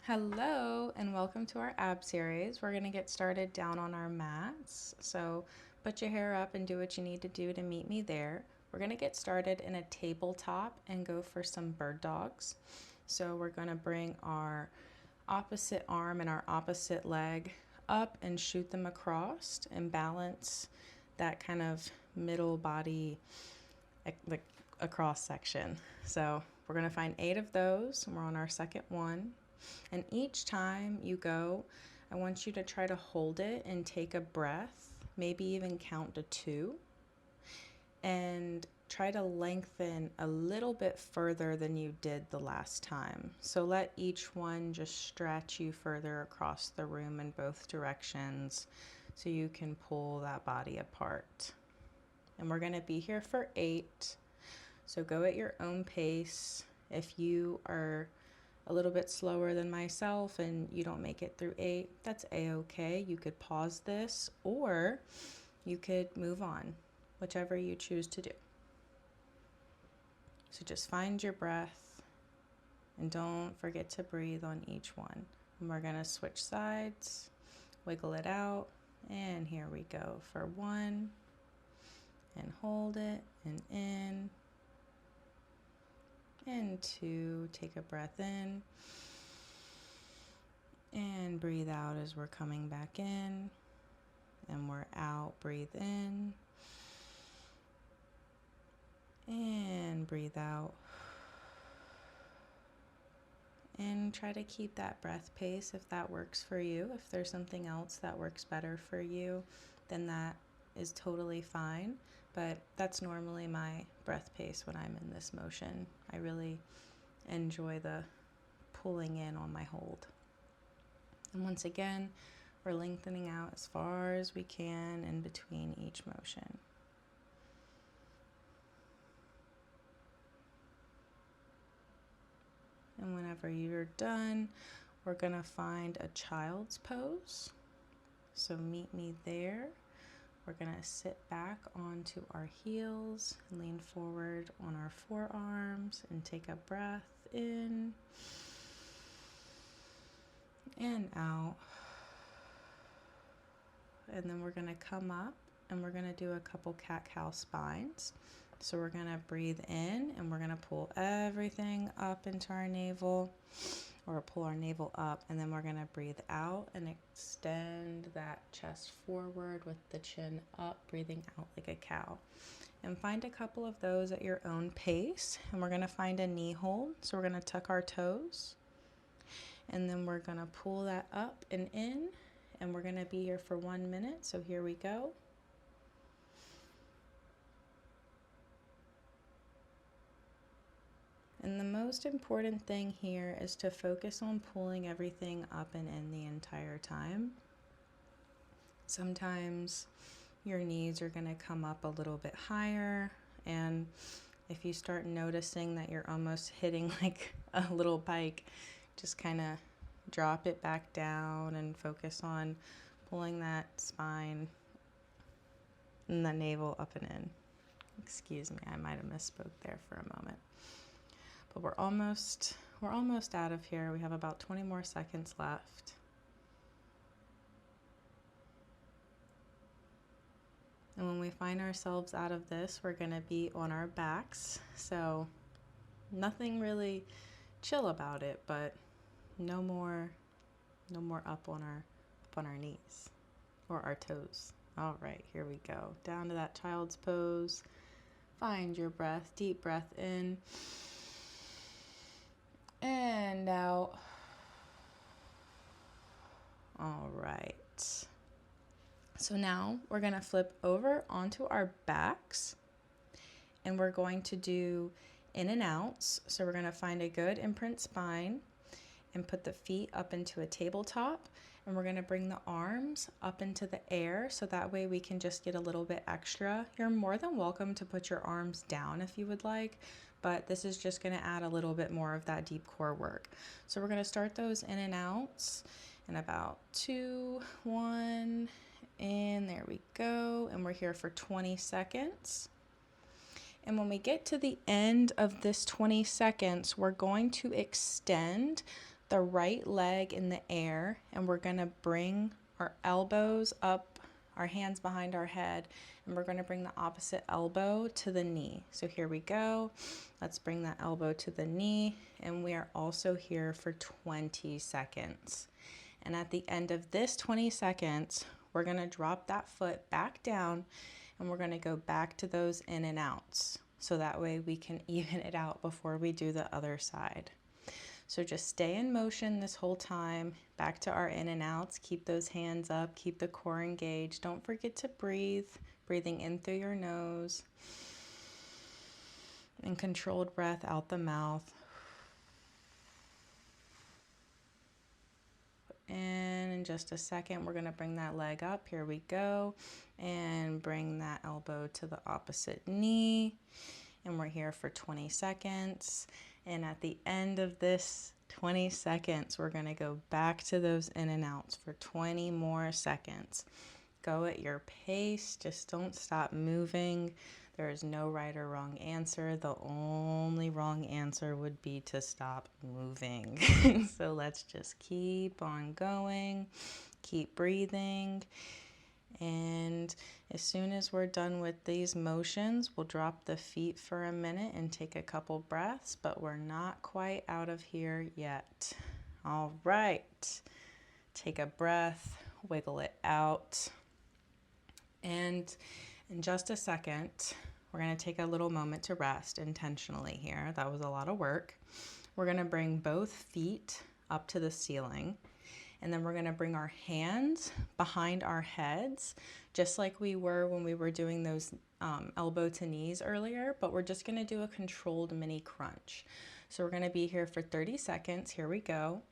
Hello and welcome to our ab series. We're going to get started down on our mats. So put your hair up and do what you need to do to meet me there. We're going to get started in a tabletop and go for some bird dogs. So we're going to bring our opposite arm and our opposite leg up and shoot them across and balance that kind of middle body like across section. So we're going to find 8 of those and we're on our second one. And each time you go, I want you to try to hold it and take a breath, maybe even count to 2, and try to lengthen a little bit further than you did the last time. So let each one just stretch you further across the room in both directions so you can pull that body apart. And we're going to be here for 8. So go at your own pace. If you are a little bit slower than myself and you don't make it through 8, that's a-okay. You could pause this or you could move on, whichever you choose to do. So just find your breath and don't forget to breathe on each one. And we're going to switch sides, wiggle it out, and here we go for 1, and hold it, and in, and 2, take a breath in, and breathe out as we're coming back in, and we're out, breathe in, and breathe out. And try to keep that breath pace if that works for you. If there's something else that works better for you, then that is totally fine. But that's normally my breath pace when I'm in this motion. I really enjoy the pulling in on my hold. And once again, we're lengthening out as far as we can in between each motion. And whenever you're done, we're going to find a child's pose. So meet me there. We're going to sit back onto our heels, lean forward on our forearms, and take a breath in and out. And then we're going to come up and we're going to do a couple cat-cow spines. So we're going to breathe in and we're going to pull everything up into our navel, or pull our navel up, and then we're going to breathe out and extend that chest forward with the chin up, breathing out like a cow. And find a couple of those at your own pace. And we're going to find a knee hold. So we're going to tuck our toes. And then we're going to pull that up and in. And we're going to be here for 1 minute. So here we go. And the most important thing here is to focus on pulling everything up and in the entire time. Sometimes your knees are going to come up a little bit higher, and if you start noticing that you're almost hitting like a little bike, just kind of drop it back down and focus on pulling that spine and the navel up and in. Excuse me, I might have misspoke there for a moment. But we're almost out of here. We have about 20 more seconds left. And when we find ourselves out of this, we're going to be on our backs. So nothing really chill about it, but no more up on our knees or our toes. All right, here we go. Down to that child's pose. Find your breath. Deep breath in. And out. All right. So now we're going to flip over onto our backs and we're going to do in and outs. So we're going to find a good imprint spine and put the feet up into a tabletop, and we're going to bring the arms up into the air so that way we can just get a little bit extra. You're more than welcome to put your arms down if you would like, but this is just going to add a little bit more of that deep core work. So we're going to start those in and outs in about 2, 1, and there we go. And we're here for 20 seconds. And when we get to the end of this 20 seconds, we're going to extend the right leg in the air, and we're going to bring our elbows up, our hands behind our head, and we're going to bring the opposite elbow to the knee. So here we go. Let's bring that elbow to the knee, and we are also here for 20 seconds. And at the end of this 20 seconds, we're going to drop that foot back down, and we're going to go back to those in and outs. So that way we can even it out before we do the other side. So just stay in motion this whole time, back to our in and outs. Keep those hands up, keep the core engaged. Don't forget to breathe, breathing in through your nose and controlled breath out the mouth. And in just a second, we're going to bring that leg up. Here we go. And bring that elbow to the opposite knee. And we're here for 20 seconds. And at the end of this 20 seconds, we're going to go back to those in and outs for 20 more seconds. Go at your pace. Just don't stop moving. There is no right or wrong answer. The only wrong answer would be to stop moving. So let's just keep on going, keep breathing. And as soon as we're done with these motions, we'll drop the feet for a minute and take a couple breaths, but we're not quite out of here yet. All right. Take a breath, wiggle it out. And in just a second, we're going to take a little moment to rest intentionally here. That was a lot of work. We're going to bring both feet up to the ceiling, and then we're going to bring our hands behind our heads, just like we were when we were doing those elbow to knees earlier, but we're just going to do a controlled mini crunch. So we're going to be here for 30 seconds. Here we go.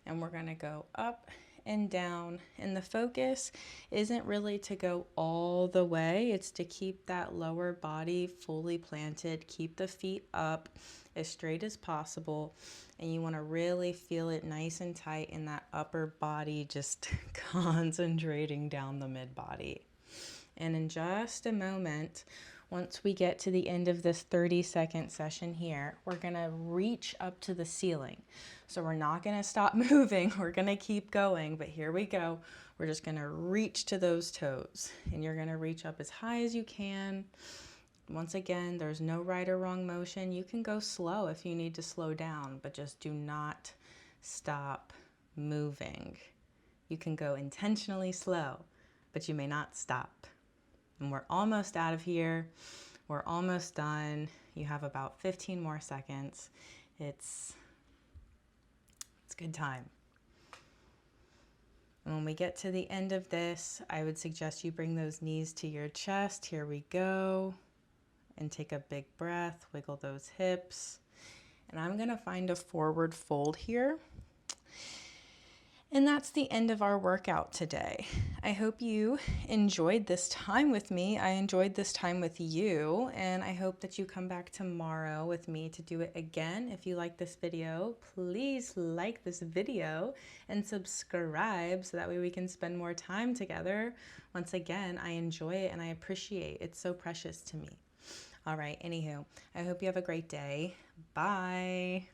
And we're going to go up and down, and the focus isn't really to go all the way. It's to keep that lower body fully planted, keep the feet up as straight as possible, and you want to really feel it nice and tight in that upper body, just concentrating down the mid body. And in just a moment, once we get to the end of this 30-second session here, we're going to reach up to the ceiling. So we're not going to stop moving. We're going to keep going, but here we go. We're just going to reach to those toes, and you're going to reach up as high as you can. Once again, there's no right or wrong motion. You can go slow if you need to slow down, but just do not stop moving. You can go intentionally slow, but you may not stop. And we're almost out of here. We're almost done. You have about 15 more seconds. It's good time. And when we get to the end of this, I would suggest you bring those knees to your chest. Here we go. And take a big breath, wiggle those hips. And I'm going to find a forward fold here. And that's the end of our workout today. I hope you enjoyed this time with me. I enjoyed this time with you, and I hope that you come back tomorrow with me to do it again. If you like this video, please like this video and subscribe so that way we can spend more time together. Once again, I enjoy it and I appreciate it. It's so precious to me. All right, anywho, I hope you have a great day. Bye.